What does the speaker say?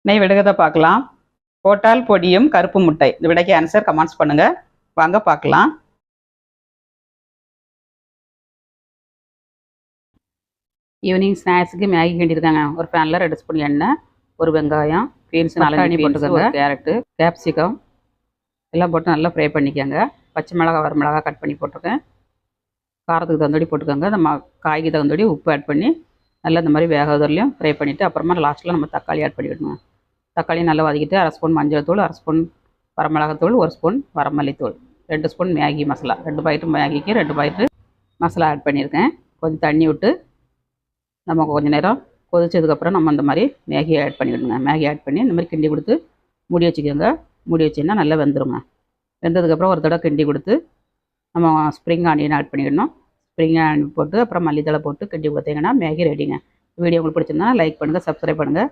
நெய் விடுகதை பார்க்கலாம். போட்டால் பொடியும் கருப்பு முட்டை. இந்த விடைக்கு ஆன்சர் கமெண்ட்ஸ் பண்ணுங்க. வாங்க பார்க்கலாம். ஈவினிங் ஸ்நாக்ஸுக்கு மேகி கிண்டியிருக்காங்க. ஒரு பேனில் 2 ஸ்பூன் எண்ணெய், ஒரு வெங்காயம், பீன்ஸ் 4 போட்டுக்கோங்க, கேரட்டு, கேப்சிகம் எல்லாம் போட்டு நல்லா ஃப்ரை பண்ணிக்கோங்க. பச்சை மிளகா வர மிளகா கட் பண்ணி போட்டிருக்கேன். காரத்துக்கு தகுந்தபடி போட்டுக்கோங்க. நம்ம காய்க்கு தகுந்தபடி உப்பு ஆட் பண்ணி நல்லா இந்த மாதிரி வேகவதுலையும் ஃப்ரை பண்ணிவிட்டு அப்புறமா லாஸ்ட்டில் நம்ம தக்காளி ஆட் பண்ணிவிடணும். தக்காளி நல்லா வதக்கிட்டு 1/2 ஸ்பூன் மஞ்சள் தூள், 1/2 ஸ்பூன் வரமிளகாத்தூள், 1 ஸ்பூன் வரமல்லித்தூள், 2 ஸ்பூன் மேகி மசாலா, 2 பாக்கெட்டு மேகிக்கு 2 பாக்கெட்டு மசாலா ஆட் பண்ணியிருக்கேன். கொஞ்சம் தண்ணி விட்டு நம்ம கொஞ்சம் நேரம் கொதிச்சதுக்கப்புறம் நம்ம இந்த மாதிரி மேகியை ஆட் பண்ணிவிடுங்க. மேகி ஆட் பண்ணி இந்த மாதிரி கிண்டி கொடுத்து மூடி வச்சுக்கோங்க. மூடி வச்சிங்கன்னா நல்லா வெந்துருங்க. வெந்ததுக்கப்புறம் ஒரு தடவை கிண்டி கொடுத்து நம்ம ஸ்ப்ரிங் ஆனியன் ஆட் பண்ணிடணும். ஸ்ப்ரிங் ஆனியன் போட்டு அப்புறம் மல்லித்தழை போட்டு கிண்டி கொடுத்தீங்கன்னா மேகி ரெடிங்க. வீடியோ உங்களுக்கு பிடிச்சிருந்தா லைக் பண்ணுங்கள், சப்ஸ்கிரைப் பண்ணுங்கள்.